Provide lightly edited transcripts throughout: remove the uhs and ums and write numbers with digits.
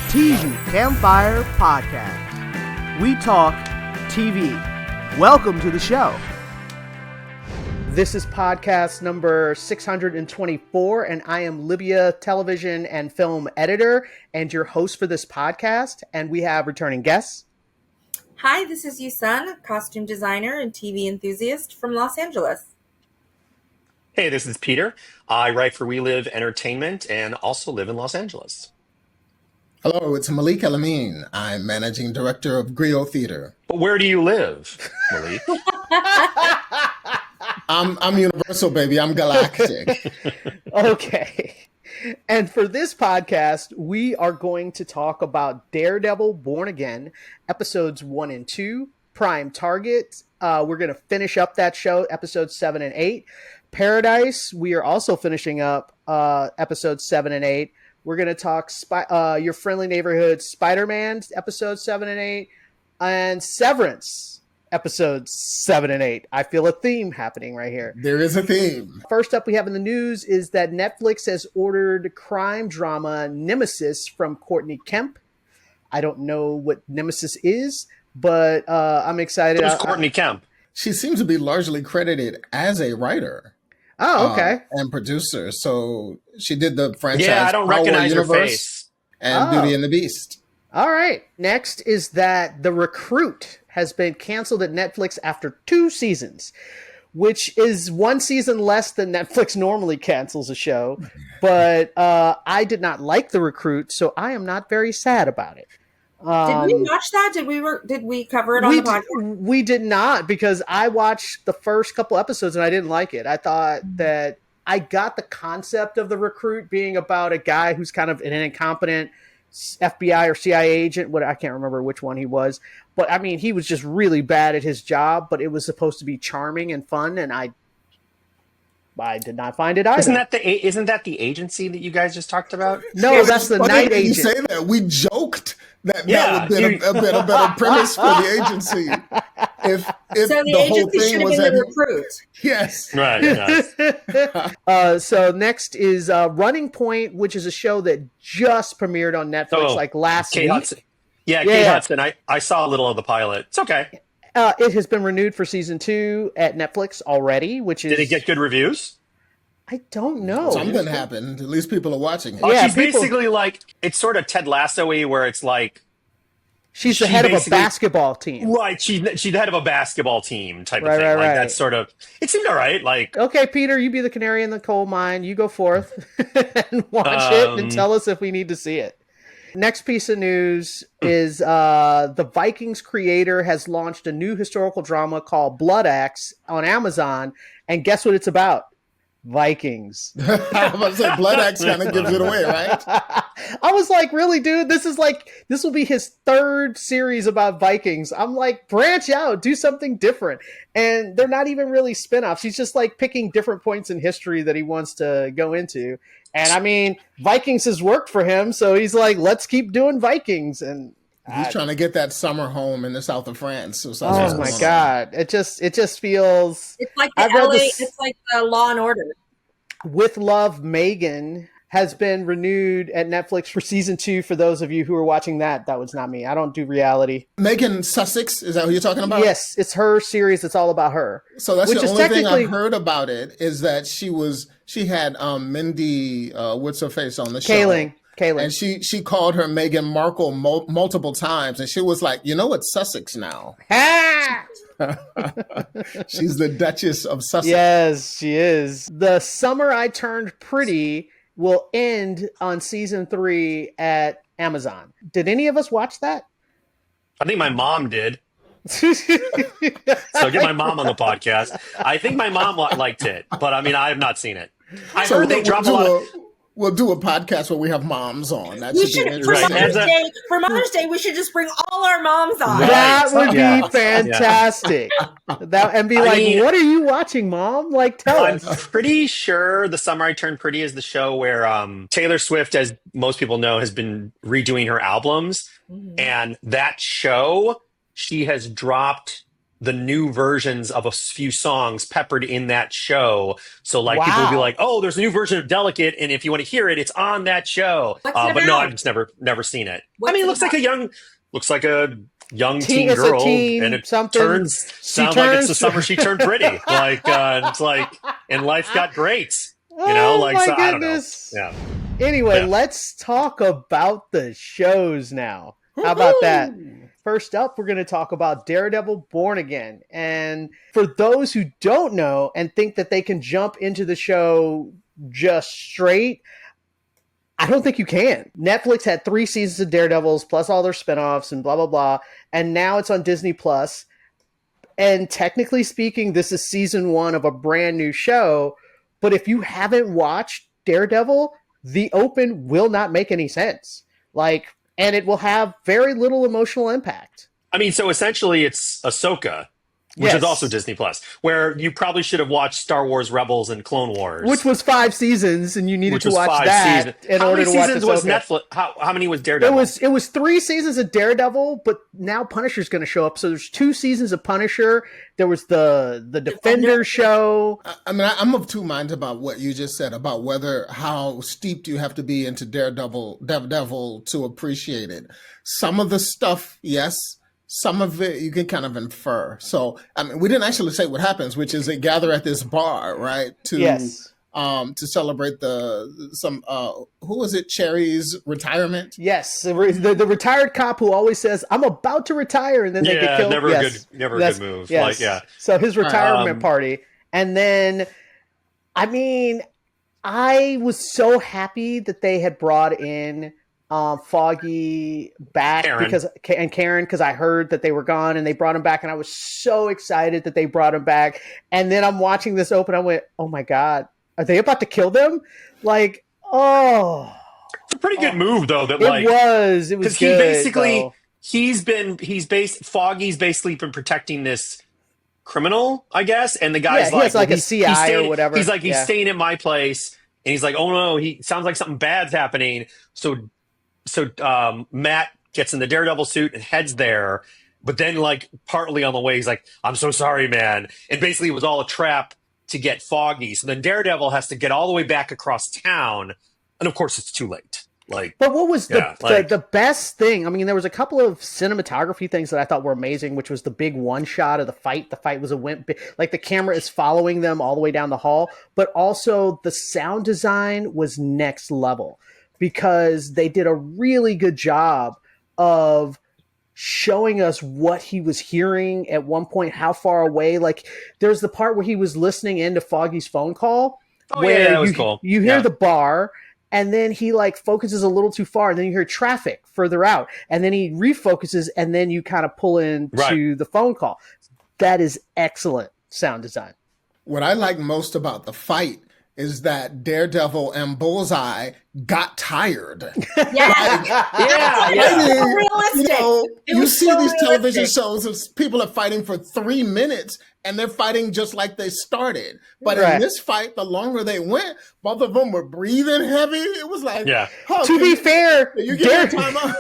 TV Campfire Podcast. We talk TV. Welcome to the show. This is podcast number 624, and I am Libya television and film editor and your host for this podcast. And we have returning guests. Hi, this is Yusun, costume designer and TV enthusiast from Los Angeles. Hey, this is Peter. I write for We Live Entertainment and also live in Los Angeles. Hello, it's Malik Elamine. I'm managing director of Griot Theater. But where do you live, Malik? I'm universal, baby. I'm galactic. Okay. And for this podcast, we are going to talk about Daredevil Born Again, episodes 1 and 2, Prime Target. We're going to finish up that show, episodes 7 and 8. Paradise, we are also finishing up episodes 7 and 8. We're going to talk Your Friendly Neighborhood Spider-Man, episodes 7 and 8, and Severance, episodes 7 and 8. I feel a theme happening right here. There is a theme. First up we have in the news is that Netflix has ordered crime drama Nemesis from Courtney Kemp. I don't know what Nemesis is, but I'm excited. Who's Courtney Kemp? She seems to be largely credited as a writer. Oh, okay. And producer. So she did the franchise. Yeah, I don't recognize her Universe face. and Beauty and the Beast. All right. Next is that The Recruit has been canceled at Netflix after 2 seasons, which is 1 season less than Netflix normally cancels a show. But I did not like The Recruit, so I am not very sad about it. Did we watch that? Did we cover it on the podcast? We did not, because I watched the first couple episodes and I didn't like it. I thought that I got the concept of The Recruit being about a guy who's kind of an incompetent FBI or CIA agent. I can't remember which one he was. But, I mean, he was just really bad at his job, but it was supposed to be charming and fun, and I did not find it either. Isn't that the agency that you guys just talked about? No, that's the night agent. You say that. We joked that would be a better premise for the agency. If so the agency should have been The Recruit. Yes. Right. Yes. So next is Running Point, which is a show that just premiered on Netflix last Kate week. Hudson. Yeah, Kate Hudson. I saw a little of the pilot. It's okay. It has been renewed for season 2 at Netflix already, which is... Did it get good reviews? I don't know. Something happened. At least people are watching it. Oh, Yeah, she's basically like, it's sort of Ted Lasso-y, where it's like... She's the head of a basketball team. Right, she's the head of a basketball team type of thing. Right. That's sort of... It seemed all right. Like, Okay, Peter, you be the canary in the coal mine. You go forth and watch it and tell us if we need to see it. Next piece of news is the Vikings creator has launched a new historical drama called Blood Axe on Amazon. And guess what it's about? Vikings. I was about to say, Blood Axe kind of gives it away, right? I was like, really, dude? This will be his 3rd series about Vikings. I'm like, branch out, do something different. And they're not even really spinoffs. He's just like picking different points in history that he wants to go into. And I mean, Vikings has worked for him, so he's like, let's keep doing Vikings. And he's trying to get that summer home in the south of France. So oh my God. It just feels... It's like it's like the Law and Order. With Love, Megan has been renewed at Netflix for season 2. For those of you who are watching that was not me. I don't do reality. Megan Sussex, is that who you're talking about? Yes, it's her series. It's all about her. So that's the only thing I've heard about it, is that she had Mindy, what's her face on the show? Kaling. And she called her Meghan Markle multiple times, and she was like, it's Sussex now. She's the Duchess of Sussex. Yes, she is. The Summer I Turned Pretty will end on season 3 at Amazon. Did any of us watch that? I think my mom did. So get my mom on the podcast. I think my mom liked it, but I mean, I have not seen it. I heard they dropped a lot of... We'll do a podcast where we have moms on. That we should be interesting. For Mother's Day, we should just bring all our moms on. That would be fantastic. And be what are you watching, Mom? Like, tell us. I'm pretty sure The Summer I Turned Pretty is the show where Taylor Swift, as most people know, has been redoing her albums. Mm-hmm. And that show, she has dropped the new versions of a few songs peppered in that show. So like people would be Wow. like, "Oh, there's a new version of Delicate, and if you want to hear it, it's on that show." What's it But no, about? I've just never seen it. What's I mean, it it looks like a young teen It's a girl, teen and it something. sounds like it's the summer she turned pretty. Like it's like, and life got great. You know, Oh like my so, I don't know. goodness. Yeah. Anyway, Yeah. let's talk about the shows now. How about that? First up, we're going to talk about Daredevil Born Again. And for those who don't know and think that they can jump into the show just straight, I don't think you can. Netflix had 3 seasons of Daredevils plus all their spinoffs and blah, blah, blah. And now it's on Disney Plus. And technically speaking, this is season 1 of a brand new show. But if you haven't watched Daredevil, the open will not make any sense. Like, and it will have very little emotional impact. I mean, so essentially it's Ahsoka, which Yes. is also Disney Plus, where you probably should have watched Star Wars Rebels and Clone Wars. Which was 5 seasons, and you needed Which to was watch 5 that seasons. in How order many to watch seasons was Ahsoka. Netflix? How many was Daredevil? It was 3 seasons of Daredevil, but now Punisher's going to show up. So there's 2 seasons of Punisher. There was the Defender show. I mean, I'm of two minds about what you just said about how steeped you have to be into Daredevil to appreciate it. Some of the stuff, yes. Some of it you can kind of infer. So, I mean, we didn't actually say what happens, which is they gather at this bar, right? Yes. To celebrate who was it? Cherry's retirement. Yes, the retired cop who always says, "I'm about to retire," and then they get killed. never Yes. a good Yes. move. Yes. Like, yeah. So his retirement party, and then, I mean, I was so happy that they had brought in Foggy back Karen because I heard that they were gone and they brought him back, and I was so excited that they brought him back. And then I'm watching this open, I went, "Oh my god, are they about to kill them?" Like, oh. It's a pretty good move, though. That It was because good, Foggy's basically been protecting this criminal, I guess, and the guy's he has like a CI or whatever. He's like, he's staying at my place, and he's like, oh no, he sounds like something bad's happening. So Matt gets in the Daredevil suit and heads there, but then like partly on the way, he's like, "I'm so sorry, man," and basically it was all a trap to get Foggy. So then Daredevil has to get all the way back across town, and of course it's too late. Like, but what was the best thing? I mean, there was a couple of cinematography things that I thought were amazing, which was the big one shot of the fight. The fight was like the camera is following them all the way down the hall, but also the sound design was next level because they did a really good job of showing us what he was hearing at one point, how far away. Like there's the part where he was listening into Foggy's phone call. That was cool. You hear the bar, and then he like focuses a little too far, and then you hear traffic further out, and then he refocuses, and then you kind of pull into the phone call. That is excellent sound design. What I like most about the fight is that Daredevil and Bullseye got tired. You see these television shows of people are fighting for 3 minutes and they're fighting just like they started. But in this fight, the longer they went, both of them were breathing heavy. It was like, to be fair, you get time out.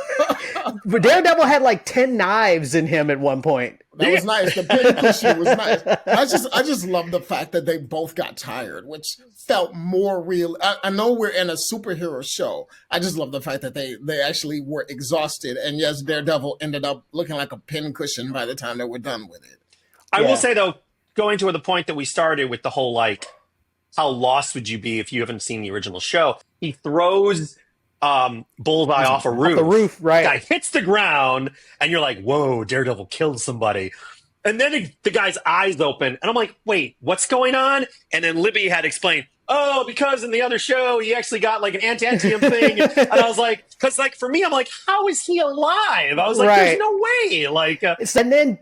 Daredevil had like 10 knives in him at one point. That was nice. The pincushion was nice. I just love the fact that they both got tired, which felt more real. I know we're in a superhero show. I just love the fact that they actually were exhausted. And yes, Daredevil ended up looking like a pincushion by the time they were done with it. I will say, though, going to the point that we started with the whole, like, how lost would you be if you haven't seen the original show? He throws Bullseye off a roof. The roof, right. Guy hits the ground, and you're like, whoa, Daredevil killed somebody. And then the guy's eyes open, and I'm like, wait, what's going on? And then Libby had explained, oh, because in the other show, he actually got, like, an antium thing. And I was like, because, like, for me, I'm like, how is he alive? I was like, there's no way. Like, and then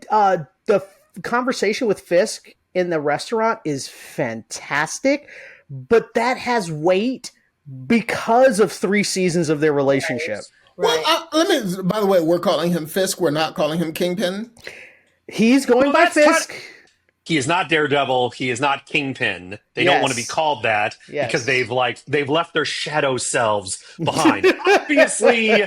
the conversation with Fisk in the restaurant is fantastic, but that has weight because of 3 seasons of their relationship. Well, by the way, we're calling him Fisk. We're not calling him Kingpin. He's going by Fisk. He is not Daredevil. He is not Kingpin. They don't want to be called that because they've left their shadow selves behind. Obviously,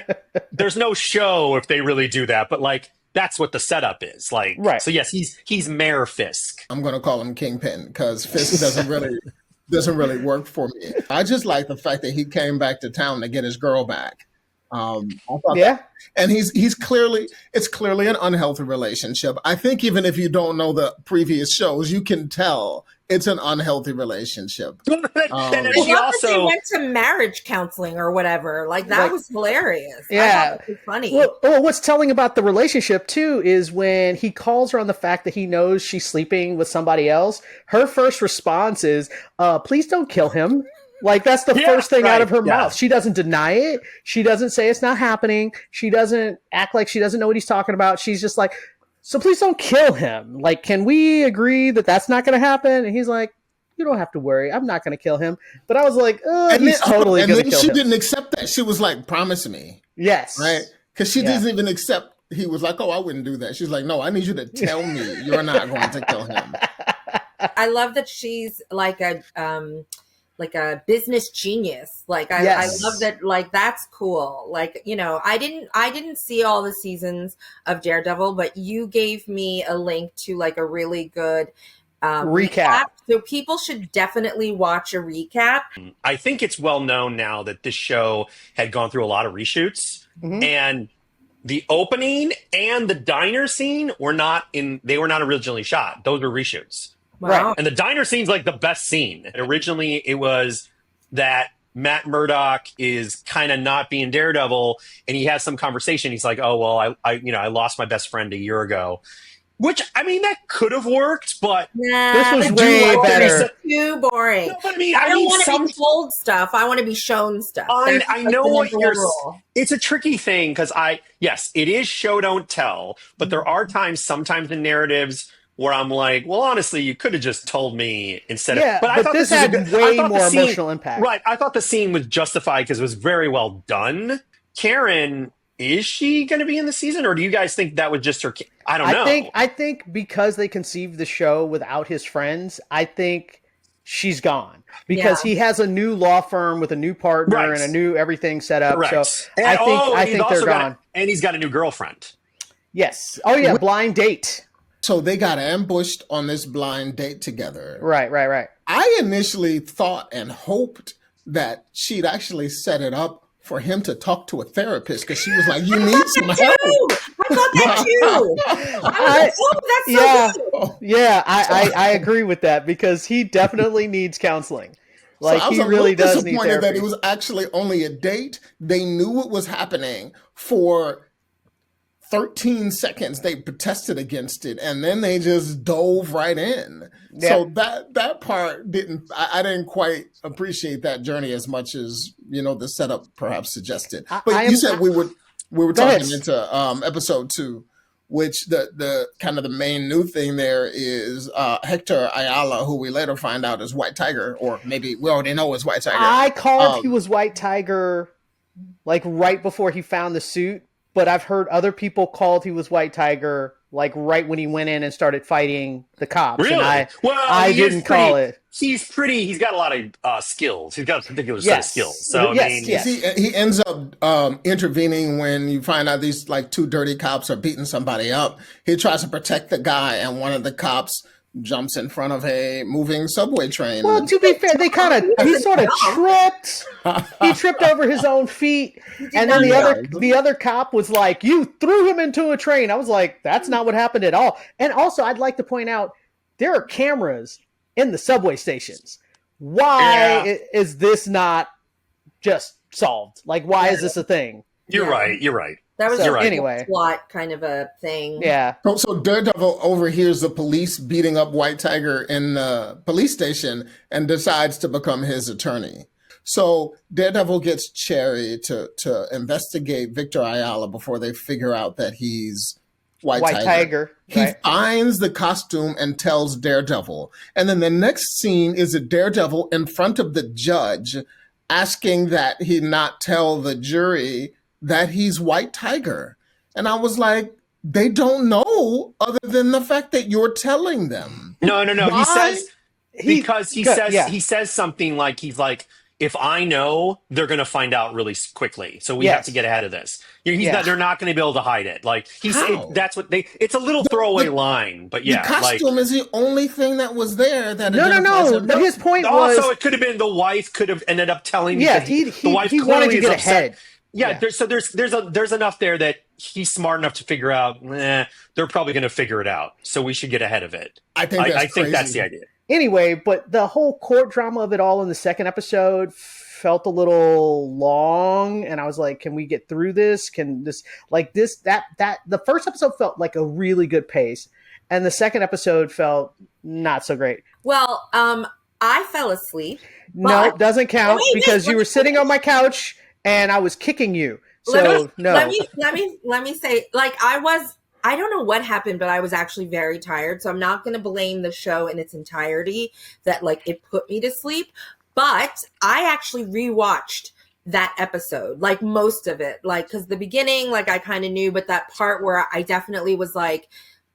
there's no show if they really do that, but like that's what the setup is. Like, Right. so yes, he's Mayor Fisk. I'm going to call him Kingpin because Fisk doesn't really work for me. I just like the fact that he came back to town to get his girl back. I thought and it's clearly an unhealthy relationship. I think even if you don't know the previous shows, you can tell it's an unhealthy relationship. And then I she love that they also went to marriage counseling or whatever. Like that was hilarious. Yeah. I thought it was funny. Well, what's telling about the relationship too is when he calls her on the fact that he knows she's sleeping with somebody else. Her first response is, "Please don't kill him." Like that's the first thing out of her mouth. She doesn't deny it. She doesn't say it's not happening. She doesn't act like she doesn't know what he's talking about. She's just like, "So please don't kill him. Like, can we agree that that's not going to happen?" And he's like, "You don't have to worry. I'm not going to kill him." But I was like, he's totally going to kill him. And then she didn't accept that. She was like, "Promise me." Yes. Right? Because she doesn't even accept. He was like, "Oh, I wouldn't do that." She's like, "No, I need you to tell me you're not going to kill him." I love that she's like a business genius. Like I love that. Like that's cool. Like, you know, I didn't see all the seasons of Daredevil, but you gave me a link to like a really good recap. So people should definitely watch a recap. I think it's well known now that this show had gone through a lot of reshoots, and the opening and the diner scene were not originally shot. Those were reshoots. Wow. Right. And the diner scene's like the best scene. Originally, it was that Matt Murdock is kind of not being Daredevil, and he has some conversation. He's like, "Oh, well, I lost my best friend a year ago," which, I mean, that could have worked, but this was way better. Too boring. No, but I don't want to be told stuff. I want to be shown stuff. I know what you're. It's a tricky thing because yes, it is show don't tell, but there are sometimes in narratives where I'm like, well, honestly, you could have just told me instead of. But I thought this had way more emotional impact. Right. I thought the scene was justified because it was very well done. Karen, is she going to be in the season, or do you guys think that was just her? I don't know. I think because they conceived the show without his friends, I think she's gone because he has a new law firm with a new partner and a new everything set up. Correct. So I think they're gone. And he's got a new girlfriend. Yes. Oh yeah, blind date. So they got ambushed on this blind date together. Right. I initially thought and hoped that she'd actually set it up for him to talk to a therapist because she was like, "You need some help." I thought that too. I was like, that's so good. Yeah, I agree with that because he definitely needs counseling. Like, so he really does need therapy. That it was actually only a date. They knew what was happening for 13 seconds. They protested against it, and then they just dove right in. Yeah. So that part I didn't quite appreciate that journey as much as, you know, the setup perhaps suggested. But you said we were talking into episode 2, which the kind of the main new thing there is Hector Ayala, who we later find out is White Tiger, or maybe we already know is White Tiger. I called he was White Tiger like right before he found the suit. But I've heard other people called he was White Tiger like right when he went in and started fighting the cops. Really? And I didn't call it. He's got a lot of skills. He's got a particular set of skills. So yes. He ends up intervening when you find out these like 2 dirty cops are beating somebody up. He tries to protect the guy, and one of the cops jumps in front of a moving subway train. Well, to be fair, he sort of tripped. He tripped over his own feet, and then the other cop was like, "You threw him into a train." I was like, "That's not what happened at all." And also, I'd like to point out there are cameras in the subway stations. Why is this not just solved? Like, why is this a thing? You're right. That was anyway plot kind of a thing. Yeah. So Daredevil overhears the police beating up White Tiger in the police station and decides to become his attorney. So Daredevil gets Cherry to investigate Victor Ayala before they figure out that he's White Tiger. He finds the costume and tells Daredevil. And then the next scene is a Daredevil in front of the judge asking that he not tell the jury that he's White Tiger. And I was like, they don't know other than the fact that you're telling them. No. Why? He says something like, he's like, if I know, they're going to find out really quickly. So we have to get ahead of this. They're not going to be able to hide it. Like that's what it's a little throwaway line, but yeah. The costume is the only thing that was there that No. His point was also it could have been the wife could have ended up telling. Yeah, the wife he wanted to get ahead. Yeah, there's enough there that he's smart enough to figure out. They're probably going to figure it out, so we should get ahead of it. I think that's the idea. Anyway, but the whole court drama of it all in the second episode felt a little long, and I was like, can we get through this? Can this the first episode felt like a really good pace, and the second episode felt not so great. Well, I fell asleep. No, it doesn't count because you were sitting on my couch and I was kicking you. So let me say, like, I don't know what happened, but I was actually very tired. So I'm not going to blame the show in its entirety that like it put me to sleep. But I actually rewatched that episode, like most of it, like, because the beginning, like I kind of knew, but that part where I definitely was like,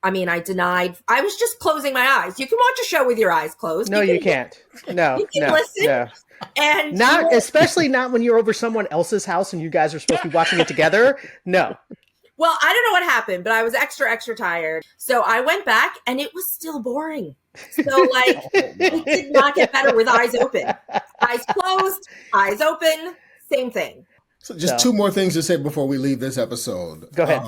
I was just closing my eyes. You can watch a show with your eyes closed. No, you can't. No, you can listen. No. And especially not when you're over someone else's house and you guys are supposed to be watching it together. No. Well, I don't know what happened, but I was extra tired. So I went back and it was still boring. So like it did not get better with eyes open. Eyes closed, eyes open, same thing. So just two more things to say before we leave this episode. Go ahead.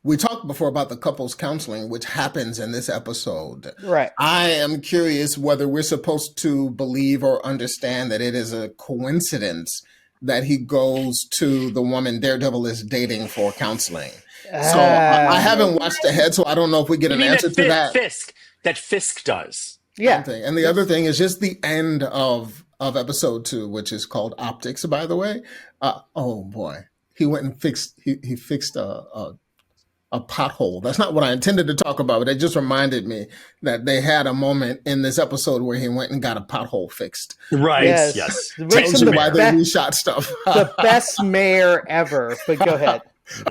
We talked before about the couples counseling, which happens in this episode. Right. I am curious whether we're supposed to believe or understand that it is a coincidence that he goes to the woman Daredevil is dating for counseling. So I haven't watched ahead, so I don't know if we get an answer to that. Fisk does. Yeah. And the other thing is just the end of episode 2, which is called Optics, by the way. Oh boy, he went and fixed a pothole. That's not what I intended to talk about, but it just reminded me that they had a moment in this episode where he went and got a pothole fixed. Right. Yes. Tells you why they reshot stuff. The best mayor ever. But go ahead.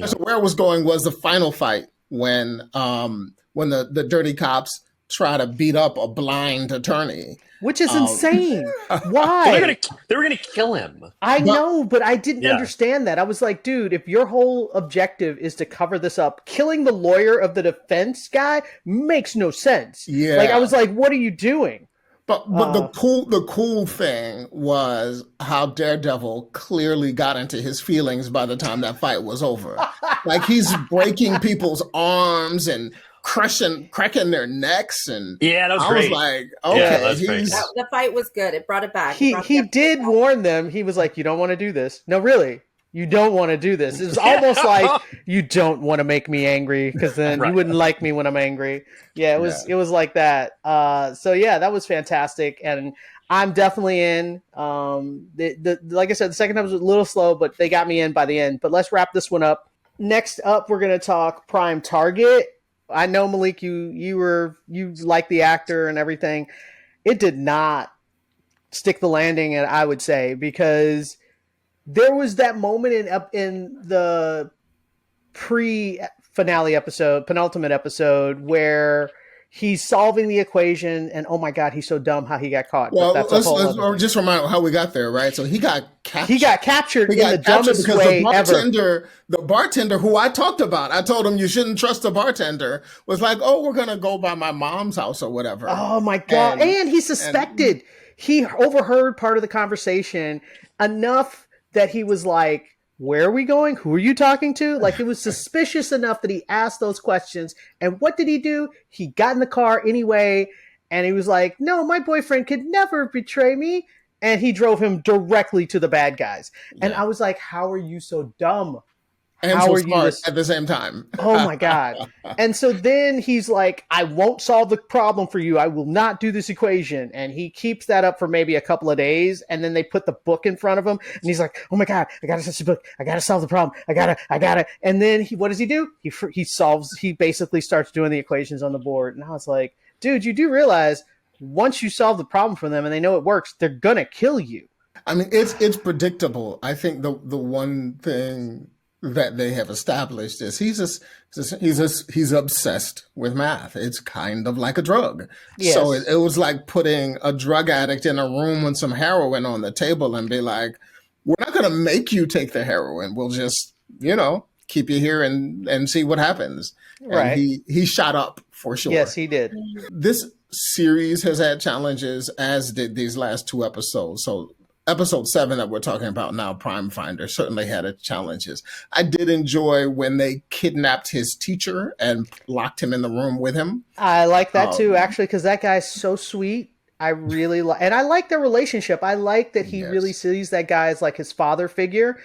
So where I was going was the final fight when the dirty cops try to beat up a blind attorney. Which is insane. Why? They were gonna kill him. I know, but I didn't understand that. I was like, dude, if your whole objective is to cover this up, killing the lawyer of the defense guy makes no sense. Yeah. Like I was like, what are you doing? But the cool thing was how Daredevil clearly got into his feelings by the time that fight was over. Like he's breaking people's arms and cracking their necks, and that was I great. was like, okay, the fight was good. It brought it back. He did warn them. He was like, you don't want to do this. No, really. You don't want to do this. It was almost like you don't want to make me angry because then you wouldn't like me when I'm angry. Yeah, it was like that. So yeah, that was fantastic, and I'm definitely in. Like I said, the second time was a little slow, but they got me in by the end. But let's wrap this one up. Next up, we're gonna talk Prime Target. I know, Malik, you like the actor and everything. It did not stick the landing, and I would say, because there was that moment in the pre-finale episode, penultimate episode, where he's solving the equation, and oh my God, he's so dumb how he got caught. Well, let's just remind how we got there, right? So he got captured. He got captured in the dumbest way ever. The bartender who I talked about, I told him you shouldn't trust the bartender, was like, oh, we're going to go by my mom's house or whatever. Oh my God. And he suspected. He overheard part of the conversation enough that he was like, where are we going? Who are you talking to? Like, it was suspicious enough that he asked those questions. And what did he do? He got in the car anyway, and he was like, no, my boyfriend could never betray me. And he drove him directly to the bad guys. Yeah. And I was like, how are you so dumb? And how so are smart you at the same time. Oh my God. And so then he's like, I won't solve the problem for you. I will not do this equation. And he keeps that up for maybe a couple of days. And then they put the book in front of him. And he's like, oh my God, I got to touch the book. I got to solve the problem. I got to. And then what does he do? He basically starts doing the equations on the board. And I was like, dude, you do realize once you solve the problem for them and they know it works, they're going to kill you. I mean, it's predictable. I think the one thing that they have established is he's obsessed with math. It's kind of like a drug. Yes. So it was like putting a drug addict in a room with some heroin on the table and be like, we're not going to make you take the heroin. We'll just, keep you here and see what happens. Right. And he shot up for sure. Yes, he did. This series has had challenges, as did these last 2 episodes. So episode 7 that we're talking about now, Prime Finder, certainly had its challenges. I did enjoy when they kidnapped his teacher and locked him in the room with him. I like that too, actually, because that guy's so sweet. I really like, and I like their relationship. I like that he really sees that guy as like his father figure,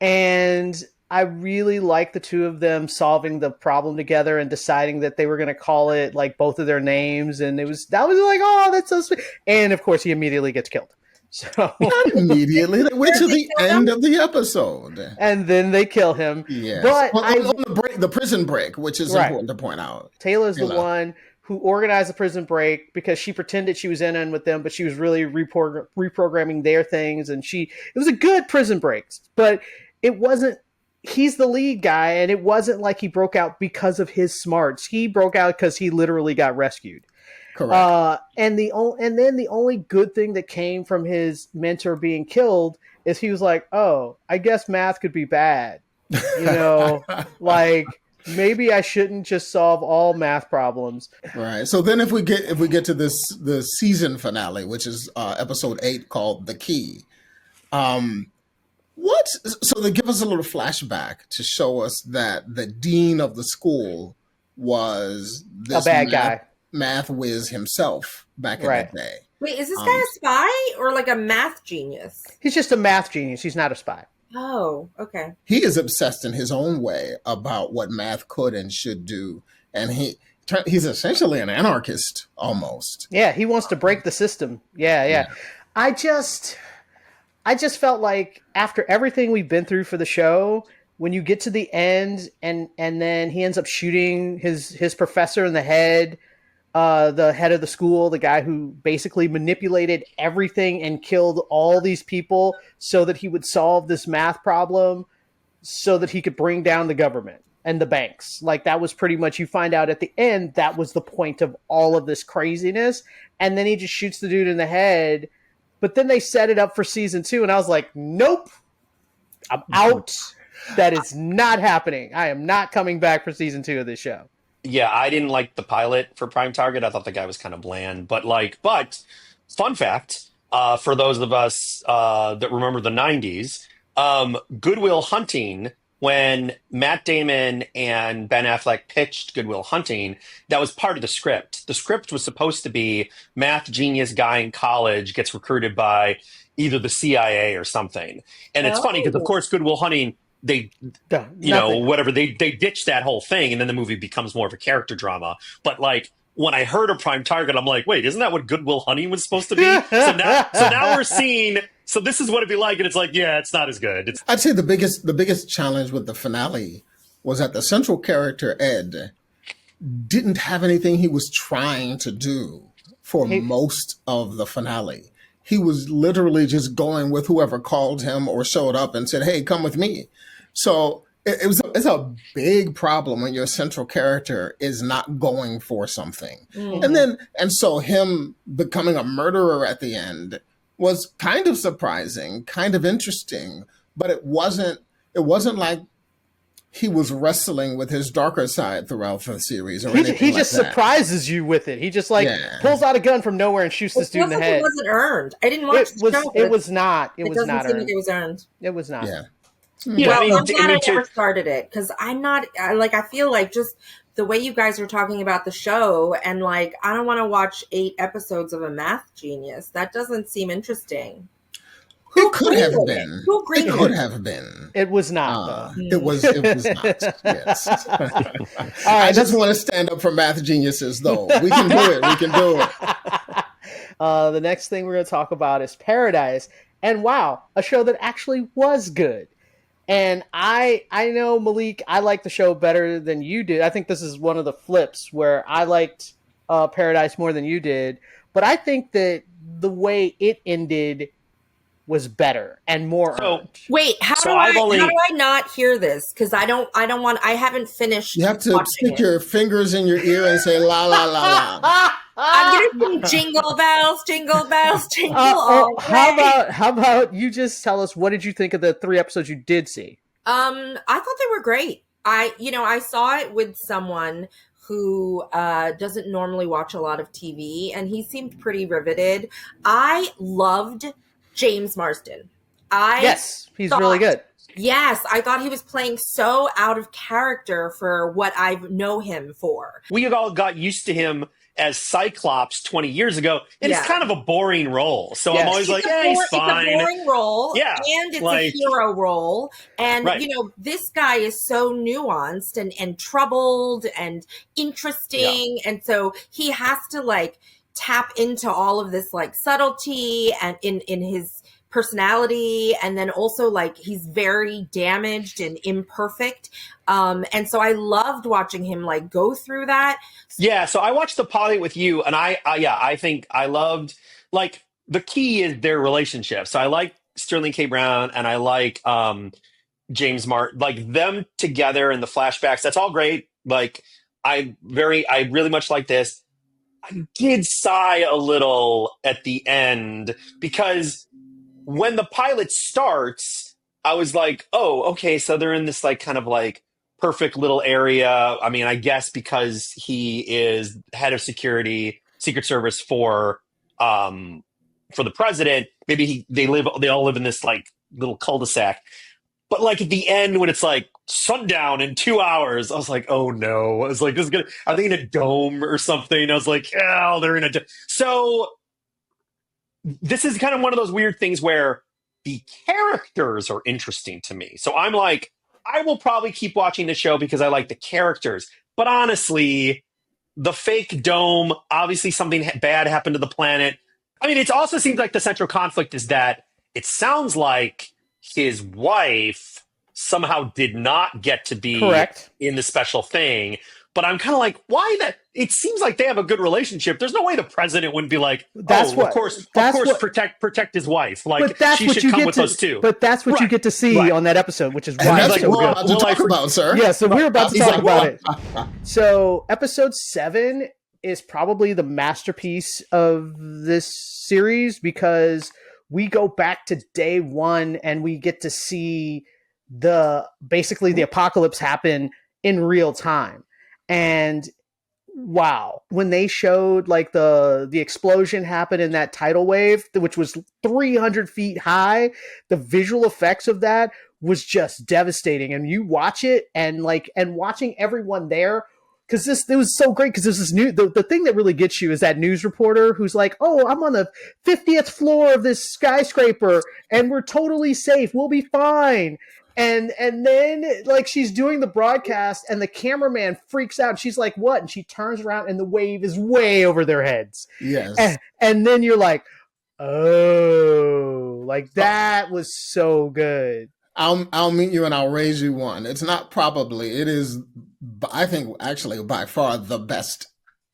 and I really like the two of them solving the problem together and deciding that they were going to call it like both of their names, and that was like, oh, that's so sweet. And of course, he immediately gets killed. So not immediately, they went to the end of the episode, and then they kill him. Yes, but on the prison break, which is important to point out. Taylor's the one who organized the prison break because she pretended she was in with them, but she was really reprogramming their things, and it was a good prison break, but it wasn't. He's the lead guy, and it wasn't like he broke out because of his smarts. He broke out because he literally got rescued. Correct. And then the only good thing that came from his mentor being killed is he was like, oh, I guess math could be bad. Like maybe I shouldn't just solve all math problems. Right. So then if we get to the season finale, which is episode 8 called The Key. So they give us a little flashback to show us that the dean of the school was this a bad guy. Math whiz himself back in the day. Wait, is this guy a spy or like a math genius? He's just a math genius. He's not a spy. Oh, okay. He is obsessed in his own way about what math could and should do. And he's essentially an anarchist almost. Yeah, he wants to break the system. Yeah. I just felt like after everything we've been through for the show, when you get to the end and then he ends up shooting his professor in the head of the school, the guy who basically manipulated everything and killed all these people so that he would solve this math problem so that he could bring down the government and the banks. Like that was pretty much, you find out at the end, that was the point of all of this craziness. And then he just shoots the dude in the head. But then they set it up for season 2, and I was like, nope, I'm out. That is not happening. I am not coming back for season 2 of this show. Yeah, I didn't like the pilot for Prime Target. I thought the guy was kind of bland. But fun fact, for those of us that remember the 90s, Good Will Hunting, when Matt Damon and Ben Affleck pitched Good Will Hunting, that was part of the script. The script was supposed to be math genius guy in college gets recruited by either the CIA or something. And it's funny because, of course, Good Will Hunting, they ditched that whole thing, and then the movie becomes more of a character drama. But when I heard of Prime Target, I'm like, wait, isn't that what Good Will Hunting was supposed to be? so now we're seeing. So this is what it'd be like, and it's like, yeah, it's not as good. I'd say the biggest challenge with the finale was that the central character, Ed, didn't have anything he was trying to do for most of the finale. He was literally just going with whoever called him or showed up and said, hey, come with me. So it's a big problem when your central character is not going for something. Mm-hmm. And so him becoming a murderer at the end was kind of surprising, kind of interesting, but it wasn't like he was wrestling with his darker side throughout the series or anything. He just surprises you with it. He just pulls out a gun from nowhere and shoots this dude in the head. It wasn't earned. I didn't watch the show. It was not. It was not earned. Like it was earned. It was not. Yeah. Well, I'm glad I never started it because I feel like just the way you guys were talking about the show and I don't want to watch 8 episodes of a math genius. That doesn't seem interesting. It could have been. Who agreed? It could have been. It was not. It was not. Yes. All right, I just want to stand up for math geniuses, though. We can do it. We can do it. The next thing we're going to talk about is Paradise, and wow, a show that actually was good. And I know, Malik, I like the show better than you did. I think this is one of the flips where I liked Paradise more than you did. But I think that the way it ended was better and more So earned. Wait, how So do I've I only- how do I not hear this? Because I haven't finished. You have to watching stick it. your fingers in your ear and say la la la la. I'm gonna sing jingle bells, jingle all the way. How about you just tell us, what did you think of the 3 episodes you did see? I thought they were great. I saw it with someone who doesn't normally watch a lot of TV, and he seemed pretty riveted. I loved James Marsden. Yes, he's really good. Yes, I thought he was playing so out of character for what I know him for. We all got used to him as Cyclops 20 years ago, and it's kind of a boring role. So I'm always like, yeah, he's fine. It's a boring role, Yeah, and it's a hero role. And, Right. this guy is so nuanced and troubled and interesting. Yeah. And so he has to, tap into all of this, subtlety and in his personality, and then also he's very damaged and imperfect, and so I loved watching him go through that. Yeah, so I watched the pilot with you, and I think I loved, the key is their relationship. So I like Sterling K. Brown, and I like James Martin, them together in the flashbacks. That's all great. I really much like this. I did sigh a little at the end, because when the pilot starts, I was like, oh, okay, so they're in this perfect little area. I mean, I guess because he is head of security, Secret Service for the president, maybe they all live in this little cul-de-sac. But at the end, when it's sundown in 2 hours, I was like, oh no. I was like, are they in a dome or something? I was like, oh, they're in a dome. So this is kind of one of those weird things where the characters are interesting to me. So I'm like, I will probably keep watching the show because I like the characters. But honestly, the fake dome, obviously something bad happened to the planet. I mean, it also seems like the central conflict is that it sounds like his wife somehow did not get to be correct in the special thing. But I'm kind of like, why that? It seems like they have a good relationship. There's no way the president wouldn't be like, of course, protect his wife. She should come with us too. But that's what you get to see on that episode, which is why that's it's what so we're good. about to talk about, sir. Yeah, so we're about to talk about it. So episode 7 is probably the masterpiece of this series, because we go back to day 1 and we get to see basically the apocalypse happen in real time. And wow, when they showed the explosion happen in that tidal wave, which was 300 feet high, the visual effects of that was just devastating. And you watch it and watching everyone there, because it was so great, because there's this the thing that really gets you is that news reporter who's like, oh, I'm on the 50th floor of this skyscraper and we're totally safe, we'll be fine. And then she's doing the broadcast and the cameraman freaks out and she's like, what? And she turns around and the wave is way over their heads. Yes. And then you're like, oh, that was so good. I'll meet you and I'll raise you one. It's not probably, it is, I think actually by far the best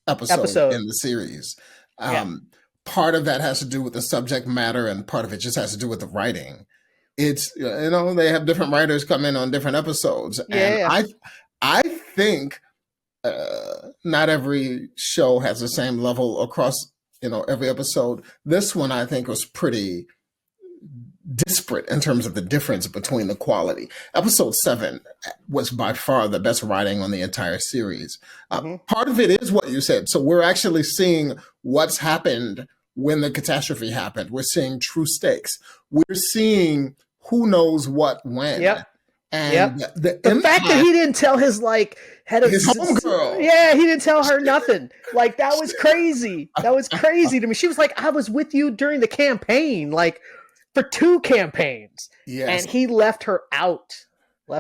episode in the series. Part of that has to do with the subject matter and part of it just has to do with the writing. It's, they have different writers come in on different episodes. And I think not every show has the same level across, every episode. This one I think was pretty disparate in terms of the difference between the quality. Episode 7 was by far the best writing on the entire series. Part of it is what you said. So we're actually seeing what's happened when the catastrophe happened. We're seeing true stakes. We're seeing who knows what when. Yep. And the fact that he didn't tell his head of his homegirl. Yeah, he didn't tell her nothing. That was crazy. That was crazy to me. She was like, I was with you during the campaign, for 2 campaigns. Yes. And he left her out.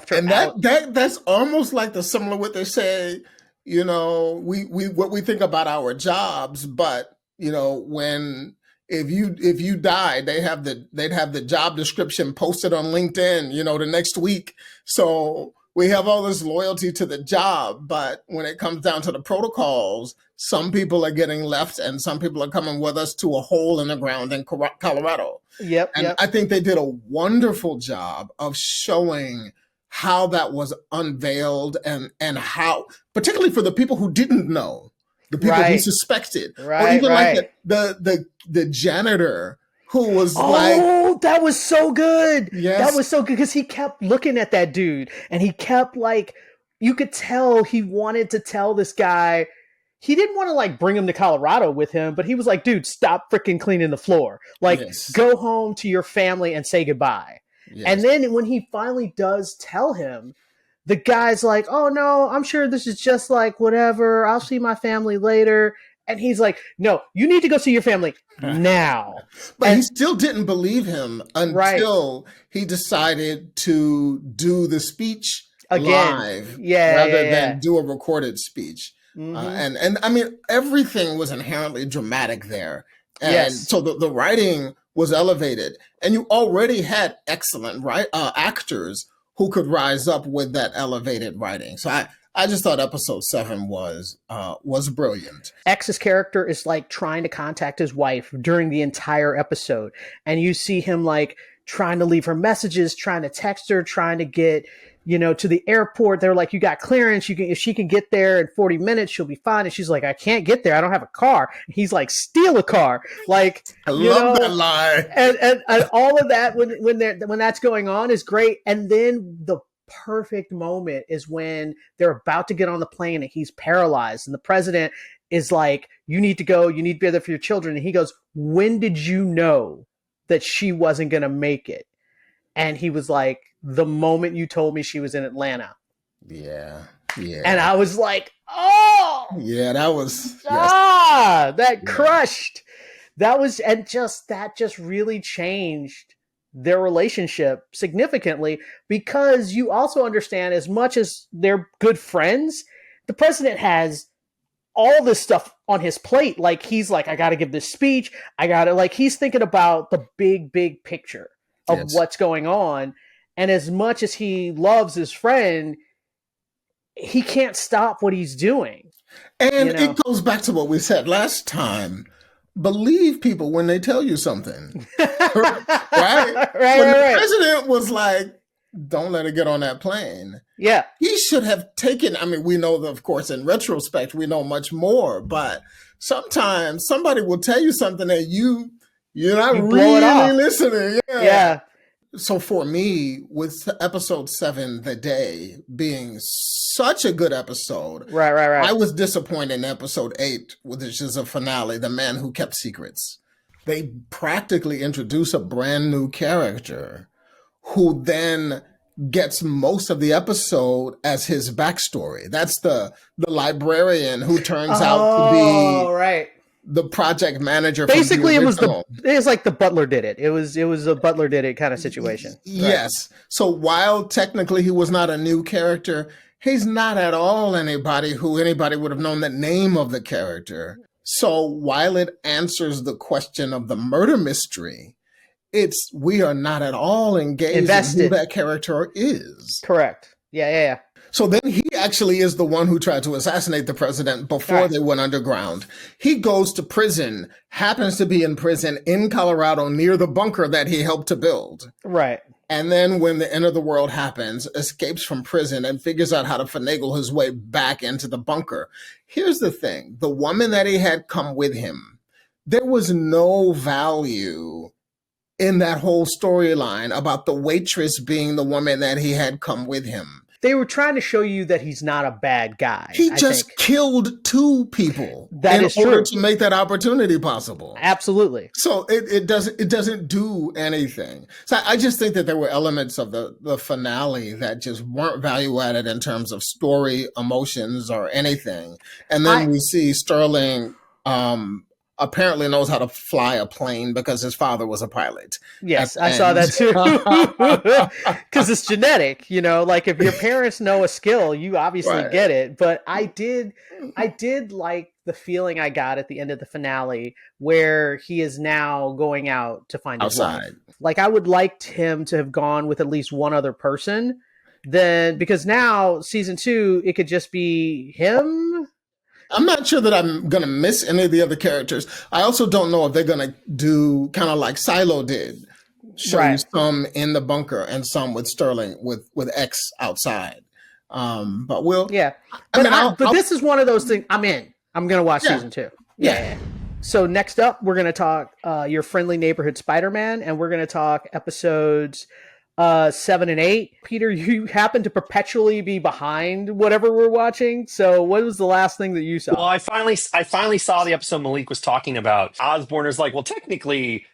And that's almost like the similar what they say, we what we think about our jobs, but when if you die, they'd have the job description posted on LinkedIn, the next week. So we have all this loyalty to the job, but when it comes down to the protocols, some people are getting left and some people are coming with us to a hole in the ground in Colorado. Yep. And I think they did a wonderful job of showing how that was unveiled and how, particularly for the people who didn't know, the people who suspected, or even like the janitor who was that was so good. Yes. That was so good because he kept looking at that dude and he kept you could tell he wanted to tell this guy. He didn't want to bring him to Colorado with him, but he was like, dude, stop freaking cleaning the floor. Go home to your family and say goodbye. Yes. And then when he finally does tell him, the guy's like, oh no, I'm sure this is just whatever. I'll see my family later. And he's like, no, you need to go see your family now. But he still didn't believe him until he decided to do the speech live rather than do a recorded speech. Mm-hmm. And I mean, everything was inherently dramatic there. And so the writing was elevated. And you already had excellent actors who could rise up with that elevated writing. So I just thought episode 7 was brilliant. X's character is trying to contact his wife during the entire episode. And you see him trying to leave her messages, trying to text her, trying to get, to the airport. They're like, you got clearance. If she can get there in 40 minutes, she'll be fine. And she's like, I can't get there. I don't have a car. And he's like, steal a car. I love that line. And all of that when that's going on is great. And then the perfect moment is when they're about to get on the plane and he's paralyzed and the president is like, you need to go, you need to be there for your children. And he goes, when did you know that she wasn't going to make it? And he was like, the moment you told me she was in Atlanta. Yeah. And I was like, oh yeah, that was crushed. That just really changed their relationship significantly, because you also understand, as much as they're good friends, the president has all this stuff on his plate. He's like, I got to give this speech. He's thinking about the big picture of what's going on. And as much as he loves his friend, he can't stop what he's doing. And it goes back to what we said last time. Believe people when they tell you something. Right? When the president was like, don't let her get on that plane. Yeah. He should have taken, we know that, of course, in retrospect, we know much more, but sometimes somebody will tell you something that you're not really listening. Yeah. So for me, with episode 7, The Day, being such a good episode, right. I was disappointed in episode 8, which is a finale, The Man Who Kept Secrets. They practically introduce a brand new character who then gets most of the episode as his backstory. That's the librarian who turns out to be the project manager. Basically, it was like the butler did it. It was a butler did it kind of situation. Yes. Right. So while technically he was not a new character, he's not at all anybody who anybody would have known the name of the character. So while it answers the question of the murder mystery, we are not at all engaged in who that character is. Correct. Yeah. So then he actually is the one who tried to assassinate the president before they went underground. He goes to prison, happens to be in prison in Colorado near the bunker that he helped to build. Right. And then when the end of the world happens, escapes from prison and figures out how to finagle his way back into the bunker. Here's the thing. The woman that he had come with him, there was no value in that whole storyline about the waitress being the woman that he had come with him. They were trying to show you that he's not a bad guy. He just killed 2 people in order to make that opportunity possible. Absolutely. So it doesn't do anything. So I just think that there were elements of the finale that just weren't value added in terms of story, emotions, or anything. And then we see Sterling apparently knows how to fly a plane because his father was a pilot. Yes, I saw that too. Because it's genetic, if your parents know a skill, you obviously get it. But I did like the feeling I got at the end of the finale where he is now going out to find his wife. I would like him to have gone with at least one other person then because now season 2, it could just be him. I'm not sure that I'm going to miss any of the other characters. I also don't know if they're going to do kind of like Silo did, show you some in the bunker and some with Sterling with X outside. But we'll but this is one of those things. I'm in. I'm going to watch season 2. Yeah. So next up, we're going to talk Your Friendly Neighborhood Spider-Man, and we're going to talk episodes 7 and 8. Peter, you happen to perpetually be behind whatever we're watching. So what was the last thing that you saw? Well, I finally saw the episode Malik was talking about. Osborn is like, well, technically,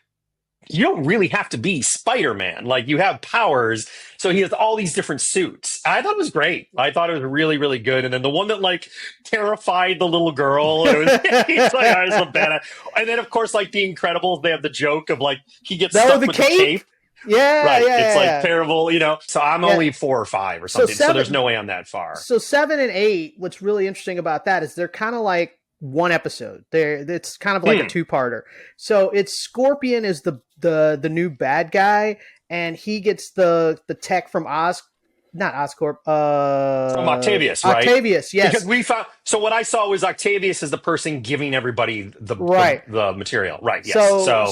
you don't really have to be Spider-Man. Like, you have powers. So he has all these different suits. I thought it was great. I thought it was really, really good. And then the one that, like, terrified the little girl. It was, he's like, I was so bad. And then, of course, like, The Incredibles, they have the joke of, like, he gets stuck with the cape. Yeah, right. Yeah, it's like terrible, you know. So I'm only 4 or 5 or something. So there's no way I'm that far. So 7 and 8, what's really interesting about that is they're kind of like one episode. It's kind of like a 2-parter. So it's Scorpion is the new bad guy, and he gets the tech from not Oscorp. From Octavius, right? Octavius, yes. Because we found. So what I saw was Octavius is the person giving everybody the material, right? Yes.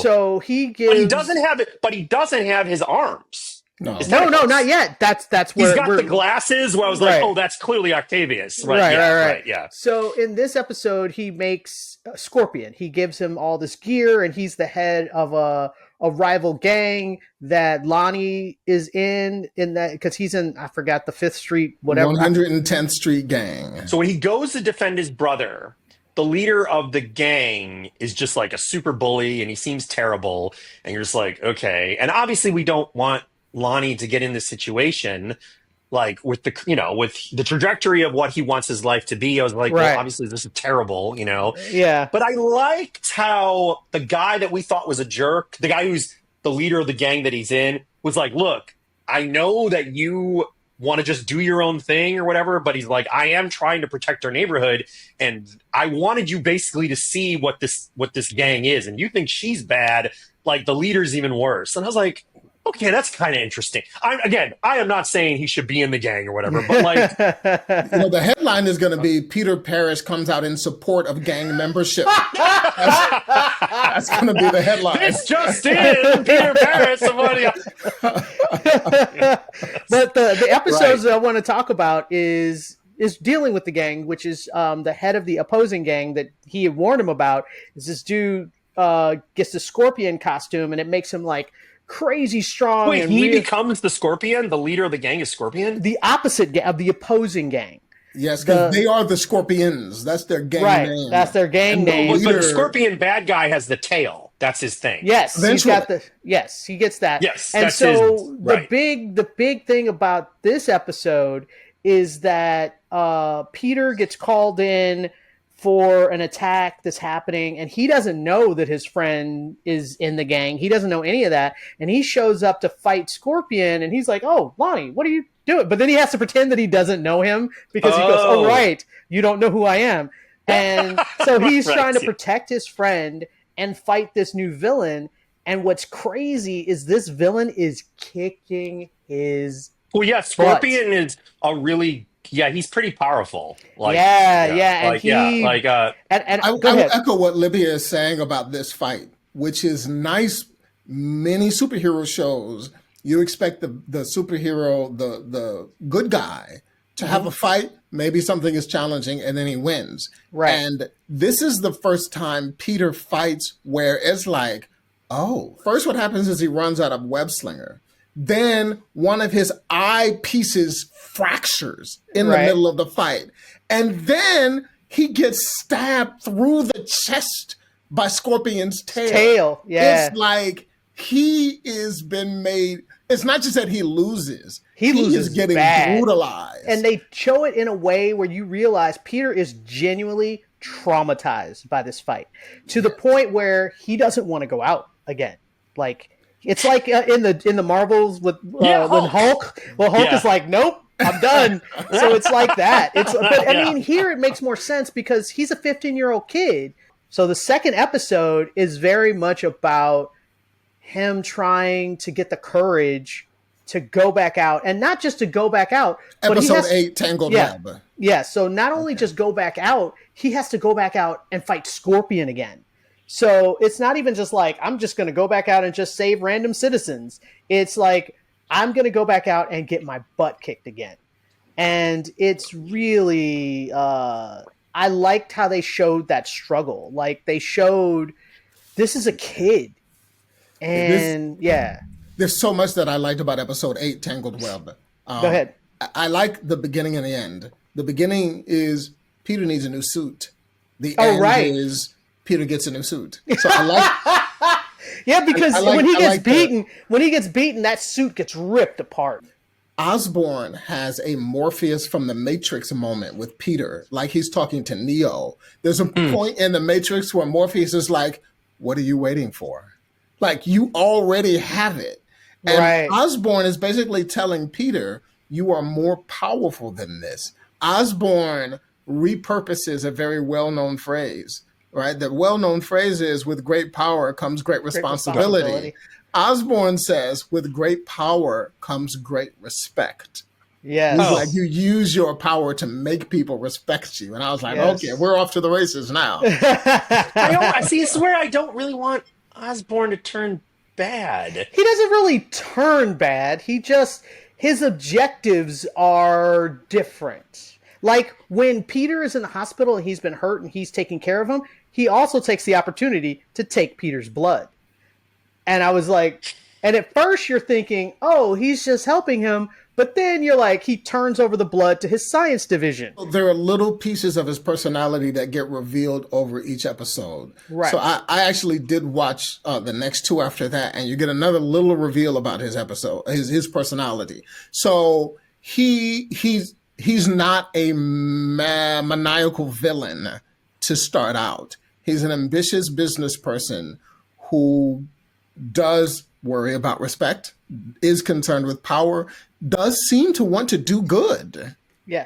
So he gives. But he doesn't have it. But he doesn't have his arms. No, not yet. That's where he's got the glasses. Where I was like, oh, that's clearly Octavius. Right. Yeah. So in this episode, he makes Scorpion. He gives him all this gear, and he's the head of a rival gang that Lonnie is in that because he's in, I forgot, the 5th Street, whatever. 110th Street gang. So when he goes to defend his brother, the leader of the gang is just like a super bully, and he seems terrible. And you're just like, okay. And obviously we don't want Lonnie to get in this situation, like with the trajectory of what he wants his life to be. I was like, well, obviously this is terrible, you know? Yeah. But I liked how the guy that we thought was a jerk, the guy who's the leader of the gang that he's in, was like, look, I know that you want to just do your own thing or whatever, but he's like, I am trying to protect our neighborhood, and I wanted you basically to see what this gang is, and you think she's bad, like the leader's even worse. And I was like, okay, that's kind of interesting. I am not saying he should be in the gang or whatever, but like, the headline is going to be Peter Parrish comes out in support of gang membership. That's going to be the headline. This just in, Peter Parrish, somebody. But the episodes that I want to talk about is dealing with the gang, which is the head of the opposing gang that he had warned him about. Is this dude gets the Scorpion costume, and it makes him like crazy strong. Wait, he becomes the Scorpion? The leader of the gang is Scorpion? The opposite of the opposing gang. Yes, because they are the Scorpions. That's their gang name. That's their gang name. But the Scorpion bad guy has the tail. That's his thing. Yes, he gets that. Yes, and so the big thing about this episode is that Peter gets called in for an attack that's happening, and he doesn't know that his friend is in the gang. He doesn't know any of that, and he shows up to fight Scorpion, and he's like, oh, Lonnie, what are you doing? But then he has to pretend that he doesn't know him because he goes, oh, right, you don't know who I am. And so he's trying to protect his friend and fight this new villain, and what's crazy is this villain is kicking his Scorpion is a really... Yeah, he's pretty powerful. And I will echo what Libya is saying about this fight, which is nice. Many superhero shows, you expect the superhero, the good guy, to have a fight. Maybe something is challenging, and then he wins. Right. And this is the first time Peter fights where it's like, oh, first what happens is he runs out of web slinger. Then one of his eye pieces fractures in the middle of the fight. And then he gets stabbed through the chest by Scorpion's tail. Yeah. It's like he is been made. It's not just that he loses. He loses is getting brutalized. And they show it in a way where you realize Peter is genuinely traumatized by this fight to the point where he doesn't want to go out again. Like, it's like in the Marvels with when Hulk. Well, Hulk is like, nope, I'm done. So it's like that. I mean, here it makes more sense because he's a 15-year-old kid. So the second episode is very much about him trying to get the courage to go back out, and not just to go back out, but Episode 8, Tangled Web. Yeah, so not only just go back out, he has to go back out and fight Scorpion again. So it's not even just like, I'm just going to go back out and just save random citizens. It's like, I'm going to go back out and get my butt kicked again. And it's really, I liked how they showed that struggle. Like, they showed, this is a kid. And There's so much that I liked about episode 8, Tangled Web. Go ahead. I like the beginning and the end. The beginning is Peter needs a new suit. The end is Peter gets a new suit. So I like. Yeah, because when he gets beaten, that suit gets ripped apart. Osborn has a Morpheus from the Matrix moment with Peter, like he's talking to Neo. There's a point in the Matrix where Morpheus is like, "What are you waiting for? Like, you already have it." And Osborn is basically telling Peter, "You are more powerful than this." Osborn repurposes a very well-known phrase, right? The well-known phrase is, "With great power comes great responsibility." Osborn says, "With great power comes great respect." Yes. He's like, you use your power to make people respect you. And I was like, okay, we're off to the races now. I see. This is where I don't really want Osborn to turn bad. He doesn't really turn bad. His objectives are different. Like, when Peter is in the hospital and he's been hurt and he's taking care of him, he also takes the opportunity to take Peter's blood. And I was like, and at first you're thinking, oh, he's just helping him. But then you're like, he turns over the blood to his science division. There are little pieces of his personality that get revealed over each episode. Right. So I actually did watch the next 2 after that, and you get another little reveal about his episode, his personality. So he's not a maniacal villain to start out. He's an ambitious business person who does worry about respect, is concerned with power, does seem to want to do good. Yes.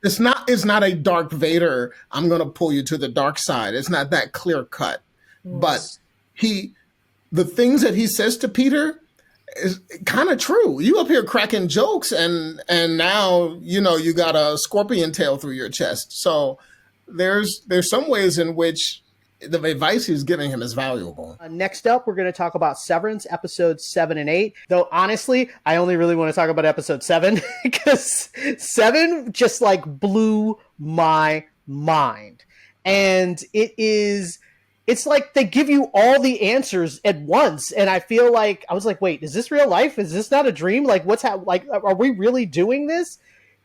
It's not a Darth Vader, I'm going to pull you to the dark side. It's not that clear cut. Yes. But the things that he says to Peter is kind of true. You up here cracking jokes and now, you got a scorpion tail through your chest. So there's some ways in which the advice he's giving him is valuable. Next up, we're going to talk about Severance, episodes 7 and 8. Though, honestly, I only really want to talk about episode 7 because 7 just blew my mind. And it's like they give you all the answers at once. And I feel like, I was like, wait, is this real life? Is this not a dream? Like, are we really doing this?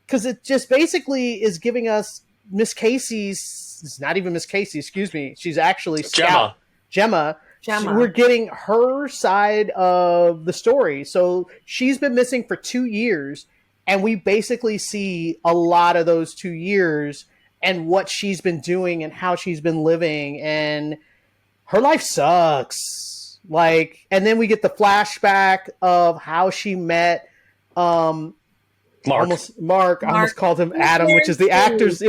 Because it just basically is giving us Miss Casey's, it's not even Miss Casey, excuse me. She's actually Gemma. We're getting her side of the story. So she's been missing for 2 years, and we basically see a lot of those 2 years and what she's been doing and how she's been living, and her life sucks. And then we get the flashback of how she met Mark. I almost called him Adam, which is the actor's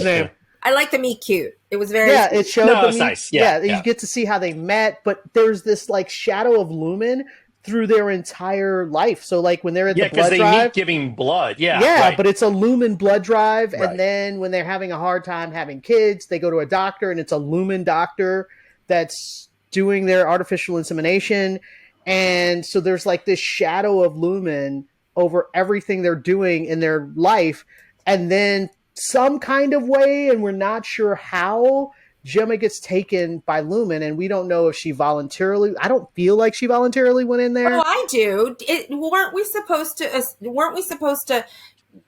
name. I like the meet cute. It was very it showed it's nice. You get to see how they met, but there's this shadow of Lumen through their entire life. So when they're at the blood drive, they meet giving blood. But it's a Lumen blood drive, and then when they're having a hard time having kids, they go to a doctor, and it's a Lumen doctor that's doing their artificial insemination, and so there's this shadow of Lumen over everything they're doing in their life, and then some kind of way, and we're not sure how, Gemma gets taken by Lumen, and we don't know if she voluntarily. I don't feel like she voluntarily went in there. Oh, I do. Weren't we supposed to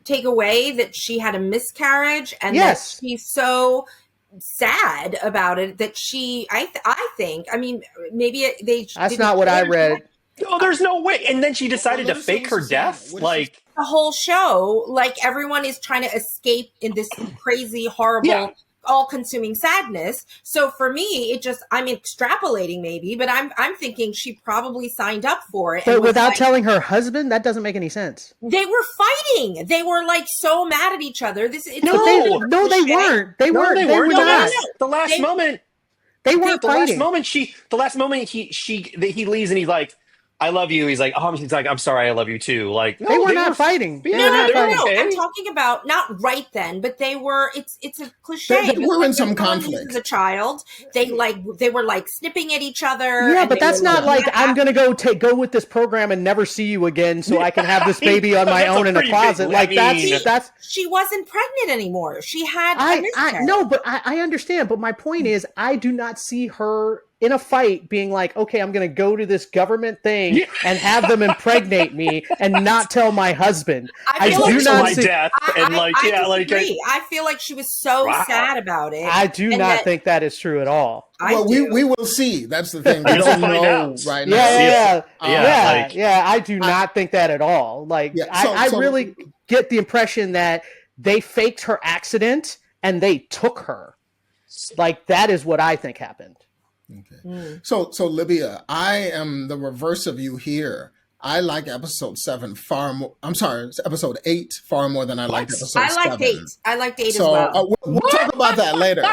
take away that she had a miscarriage and that she's so sad about it that she? I think. I mean, maybe that's not what I read. Oh, there's no way. And then she decided to fake her death. The whole show, everyone is trying to escape in this crazy, horrible, all-consuming sadness. So for me, I'm extrapolating maybe, but I'm thinking she probably signed up for it. But without telling her husband, that doesn't make any sense. They were fighting. They were so mad at each other. They weren't. They were not. The last moment. They weren't fighting. The last moment he leaves and he's like, I love you. He's like, oh, he's like, I'm sorry, I love you too. Like, no, they were not fighting. They Yeah, were not they were fighting. okay. I'm talking about not right then, but they were. It's a cliche. They were in some conflict. conflict. As a child, they were like snipping at each other. Yeah, and but that's not like I'm gonna gonna go with this program and never see you again, so I can have this baby on my That's a own in a pretty closet. big- Like I mean- that's. She wasn't pregnant anymore. She had a I miscarriage. no, but I understand. But my point is, I do not see her in a fight being like, okay, I'm going to go to this government thing and have them impregnate me and not tell my husband. I feel like do she not my see. death and like I yeah, like disagree. I feel like she was so Wow. sad about it. I do not think that is true at all. Well, we will see. That's the thing. We We'll don't find know out. right now. Yeah. I do not think that at all. Like, I really get the impression that they faked her accident and they took her. Like, that is what I think happened. Okay. So Libya, I am the reverse of you here. I like episode 7 far more. I'm sorry, episode 8 far more than I liked episode 7. I liked 8 So as well. we'll talk about that later.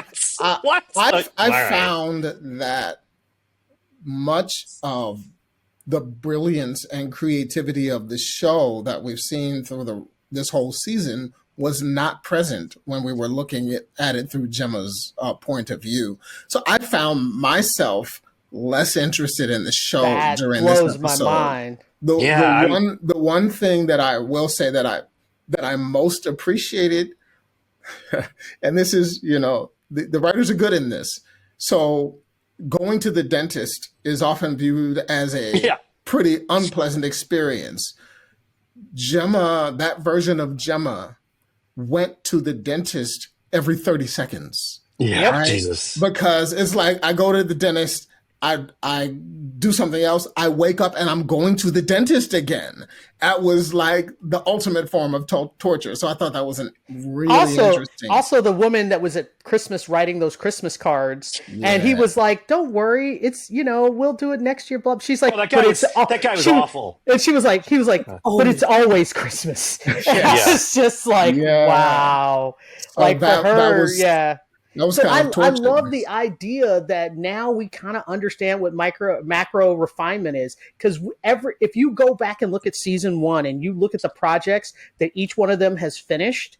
What? I found that much of the brilliance and creativity of the show that we've seen through this whole season was not present when we were looking at it through Gemma's point of view. So I found myself less interested in the show during this episode. Blows my mind. The one thing that I will say that I most appreciated, and this is, the writers are good in this. So going to the dentist is often viewed as a pretty unpleasant experience. Gemma, that version of Gemma, went to the dentist every 30 seconds. Yeah, right? Jesus. Because it's like I go to the dentist, I do something else, I wake up and I'm going to the dentist again. That was like the ultimate form of torture. So I thought that was really interesting. Also, the woman that was at Christmas writing those Christmas cards, and he was like, "Don't worry, it's we'll do it next year." Blah. She's like, that guy was awful. And he was like, "But it's always Christmas." It's just like, wow. Like for her, So I love the idea that now we kind of understand what macro refinement is, because if you go back and look at season 1 and you look at the projects that each one of them has finished,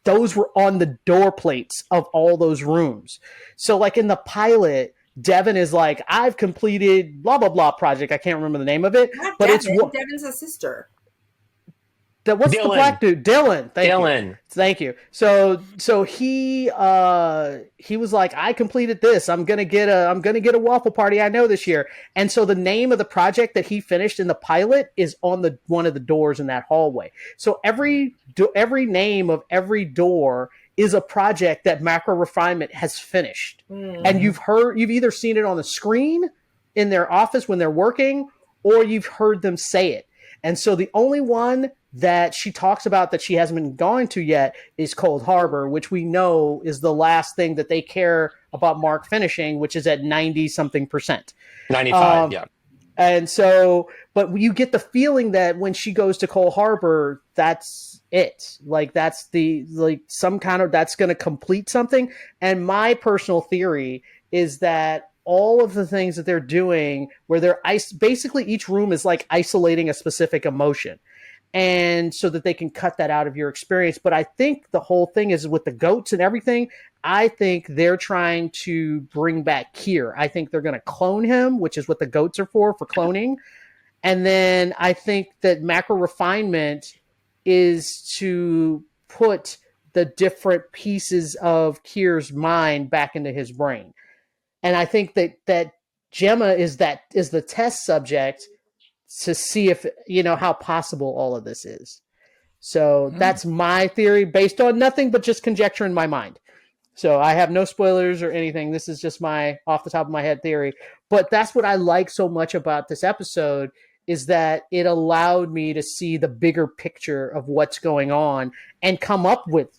those were on the door plates of all those rooms. So like in the pilot, Devin is like, I've completed blah, blah, blah project. I can't remember the name of it, but Devin's a sister. What's Dylan. the black dude? Dylan. Thank you. So he was like, I completed this. I'm gonna get a waffle party I know this year. And so the name of the project that he finished in the pilot is on one of the doors in that hallway. So every name of every door is a project that Macro Refinement has finished. Mm-hmm. And you've either seen it on the screen in their office when they're working, or you've heard them say it. And so the only one that she talks about that she hasn't been going to yet is Cold Harbor, which we know is the last thing that they care about Mark finishing, which is at 90-something%. 95, yeah. And so, but you get the feeling that when she goes to Cold Harbor, that's it. Like that's some kind of, that's going to complete something. And my personal theory is that all of the things that they're doing, where they're basically each room is like isolating a specific emotion. And so that they can cut that out of your experience. But I think the whole thing is with the goats and everything, I think they're trying to bring back Kier. I think they're going to clone him, which is what the goats are for cloning. And then I think that Macro Refinement is to put the different pieces of Kier's mind back into his brain. And I think that Gemma is the test subject to see if, how possible all of this is. So that's my theory based on nothing but just conjecture in my mind. So I have no spoilers or anything. This is just my off the top of my head theory. But that's what I like so much about this episode, is that it allowed me to see the bigger picture of what's going on and come up with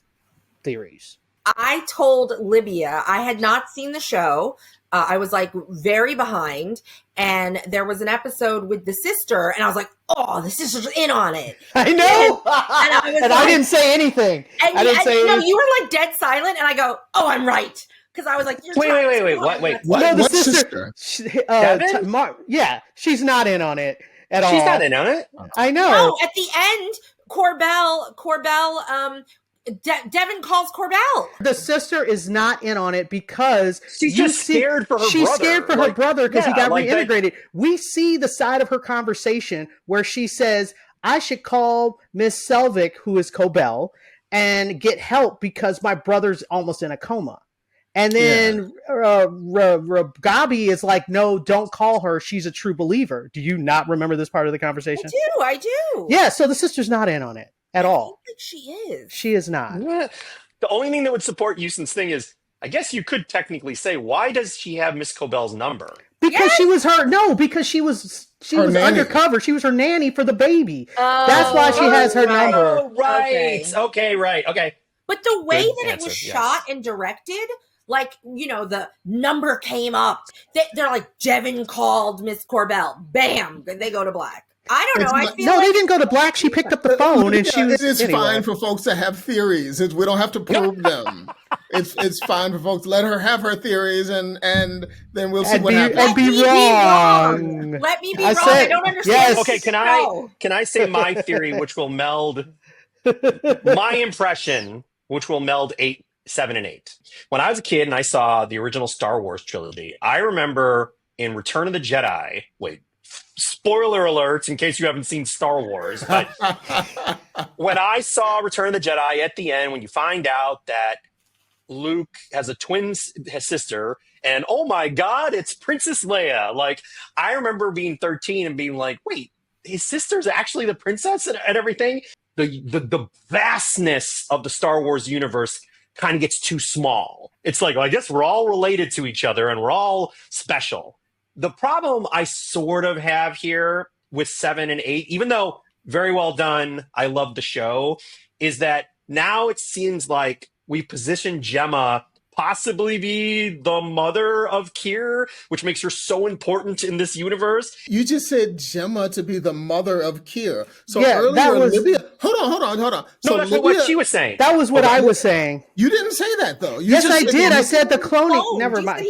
theories. I told Libya I had not seen the show. I was like very behind, and there was an episode with the sister, and I was like, "Oh, the sister's in on it." I know, and I didn't say anything. And you were like dead silent, and I go, "Oh, I'm right." because I was like, wait. What? No, the What sister. Devin? Yeah, she's not in on it at all. She's not in on it. I know. No, at the end, Corbell, Devin calls Corbell. The sister is not in on it because she's just scared for her brother. She's scared for her brother because he got reintegrated. That. We see the side of her conversation where she says, I should call Miss Selvig, who is Corbell, and get help because my brother's almost in a coma. And then Gabi is like, no, don't call her. She's a true believer. Do you not remember this part of the conversation? I do. Yeah, so the sister's not in on it at all. I think she is. She is not. The only thing that would support Houston's thing is, I guess you could technically say, why does she have Miss Cobell's number? Because she was because she was undercover. She was her nanny for the baby. That's why she has her number. Oh, right. Okay, right. Okay. But the way Good that answer, it was yes. shot and directed, like, the number came up. They're like, Devin called Miss Corbell. Bam. They go to black. I don't know. I feel they didn't go to black. She picked up the phone and she was. It's fine for folks to have theories. We don't have to prove them. It's fine for folks. Let her have her theories, and then we'll see what happens. And be wrong. Let me be wrong. I don't understand. Yes. Okay, can I say my theory, which will meld my impression, which will meld 8, 7, and 8. When I was a kid and I saw the original Star Wars trilogy, I remember in Return of the Jedi. Spoiler alerts in case you haven't seen Star Wars, but when I saw Return of the Jedi at the end, when you find out that Luke has a twin sister, and oh my God, it's Princess Leia. Like, I remember being 13 and being like, wait, his sister's actually the princess and everything. The vastness of the Star Wars universe kind of gets too small. It's like, well, I guess we're all related to each other and we're all special. The problem I sort of have here with 7 and 8, even though very well done, I love the show, is that now it seems like we position Gemma possibly be the mother of Kier, which makes her so important in this universe. You just said Gemma to be the mother of Kier. So yeah, earlier, that was... Libya... Hold on. No, that's what she was saying. That was what I was saying. You didn't say that, though. Yes, I did. I said the cloning. Never mind.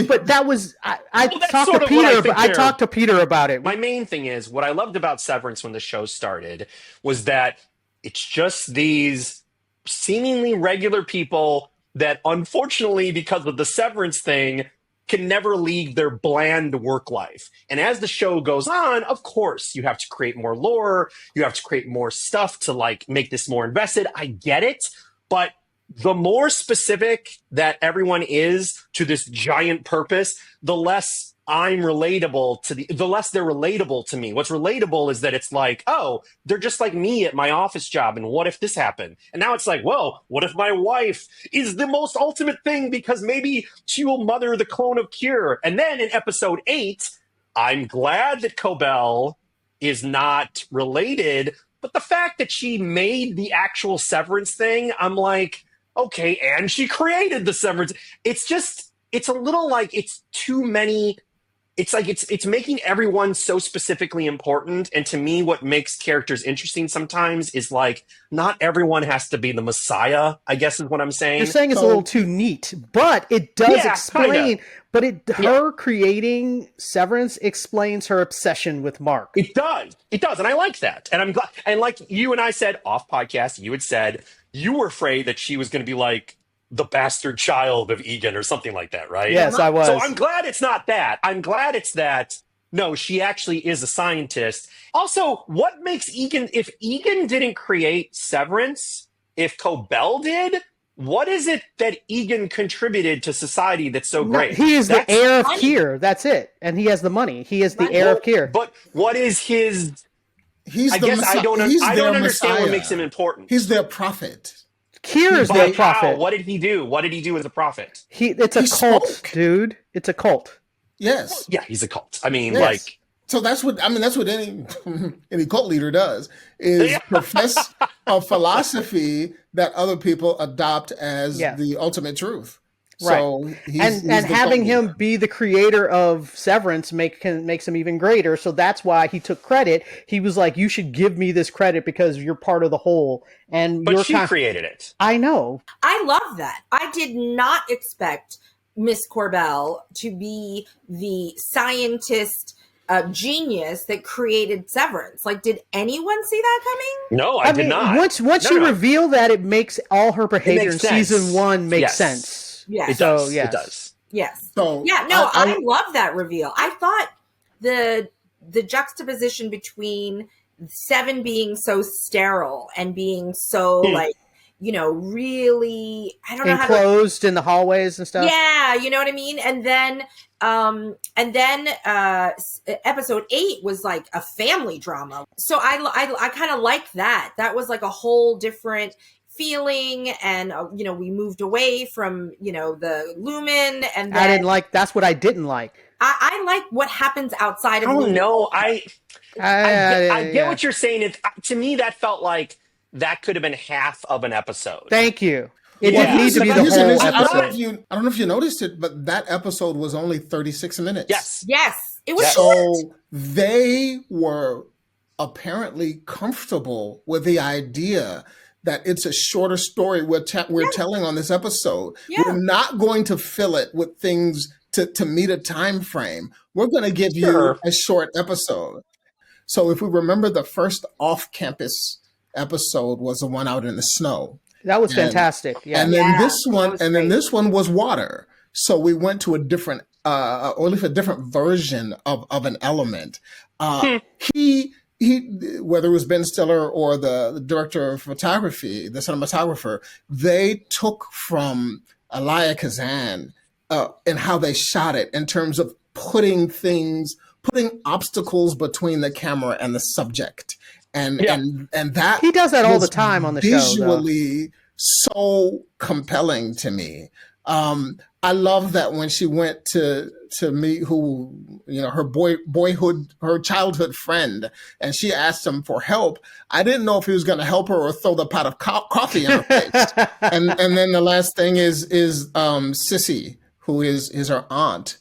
But that was... I talked to Peter. I talked to Peter about it. My main thing is, what I loved about Severance when the show started was that it's just these seemingly regular people that, unfortunately, because of the Severance thing, can never leave their bland work life. And as the show goes on, of course, you have to create more lore. You have to create more stuff to make this more invested. I get it. But the more specific that everyone is to this giant purpose, the less I'm relatable to the less they're relatable to me. What's relatable is that it's like, oh, they're just like me at my office job. And what if this happened? And now it's like, well, what if my wife is the most ultimate thing because maybe she will mother the clone of Kier? And then in episode 8, I'm glad that Cobell is not related. But the fact that she made the actual Severance thing, I'm like, okay, and she created the Severance. It's a little like it's too many. It's like it's making everyone so specifically important. And to me, what makes characters interesting sometimes is like not everyone has to be the Messiah, I guess is what I'm saying. You're saying it's a little too neat, but it does explain. Kinda. But her creating Severance explains her obsession with Mark. It does. And I like that. And I'm glad. And like you and I said off podcast, you had said you were afraid that she was going to be like the bastard child of Egan or something like that, right? Yes, I was. So I'm glad it's not that. I'm glad it's that, no, she actually is a scientist. Also, what makes Egan, if Egan didn't create Severance, if Cobell did, what is it that Egan contributed to society that's so great? He is the heir of Kier. That's it. And he has the money. He is the heir of Kier. But what is his... I don't understand what makes him important. He's their prophet. Kier is their prophet. What did he do? What did he do as a prophet? It's a cult, dude. It's a cult. Yes. Yeah, he's a cult. I mean, So that's what any cult leader does, is profess a philosophy that other people adopt as the ultimate truth. So and having him be the creator of Severance makes him even greater. So that's why he took credit. He was like, "You should give me this credit because you're part of the whole." But she created it. I know. I love that. I did not expect Miss Corbell to be the scientist genius that created Severance. Like, did anyone see that coming? No, I did not. Once you reveal that, it makes all her behavior in season 1 make sense. Yes. It does. It does. Yes. So I love that reveal. I thought the juxtaposition between Seven being so sterile and being so like, you know, really, I don't know, enclosed in the hallways and stuff. Yeah, you know what I mean? And then episode 8 was like a family drama. So I kind of like that. That was like a whole different feeling, and you know, we moved away from, you know, the Lumen, and then, I didn't like. That's what I didn't like. I like what happens outside of. Oh Lumen. no, I get what you're saying. To me, that felt like that could have been half of an episode. Thank you. It didn't need to be the whole episode. I don't know if you noticed it, but that episode was only 36 minutes. Yes, it was. So they were apparently comfortable with the idea that it's a shorter story we're telling on this episode. Yeah. We're not going to fill it with things to meet a time frame. We're going to give you a short episode. So if we remember, the first off-campus episode was the one out in the snow. That was fantastic. Yeah. And then this one was water. So we went to a different, or at least a different version of an element. He, whether it was Ben Stiller or the director of photography, the cinematographer, they took from Elia Kazan and how they shot it in terms of putting obstacles between the camera and the subject. And that he does that all the time on the show. Visually so compelling to me. I love that when she went to meet her childhood friend, and she asked him for help. I didn't know if he was going to help her or throw the pot of coffee in her face. and then the last thing is Sissy, who is her aunt.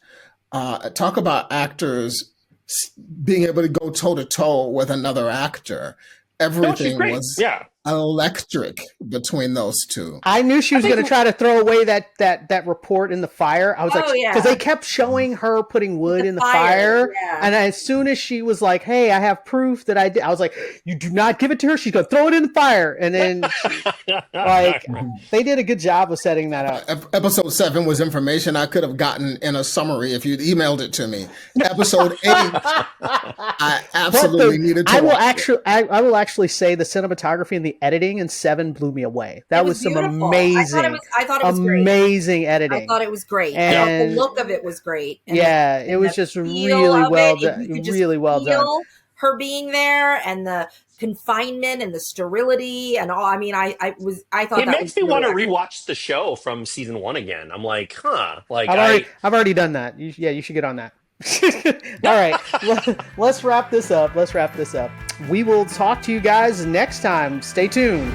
Talk about actors being able to go toe to toe with another actor. Everything was electric between those two. I knew she was going to try to throw away that report in the fire. I was because they kept showing her putting wood in the fire. Yeah. And as soon as she was like, "Hey, I have proof that I did," I was like, "You do not give it to her. She's going to throw it in the fire." And then they did a good job of setting that up. Episode 7 was information I could have gotten in a summary if you'd emailed it to me. Episode 8, I absolutely needed to. I will actually say the cinematography and the editing in 7 blew me away. That was some amazing. I thought it was amazing great. Editing. I thought it was great. And the look of it was great. And it was just really well done. Really well done. Her being there and the confinement and the sterility and all. I mean, I thought it makes me want to rewatch the show from season 1 again. I'm like, like I've already done that. You should get on that. All right, let's wrap this up. We will talk to you guys next time. Stay tuned.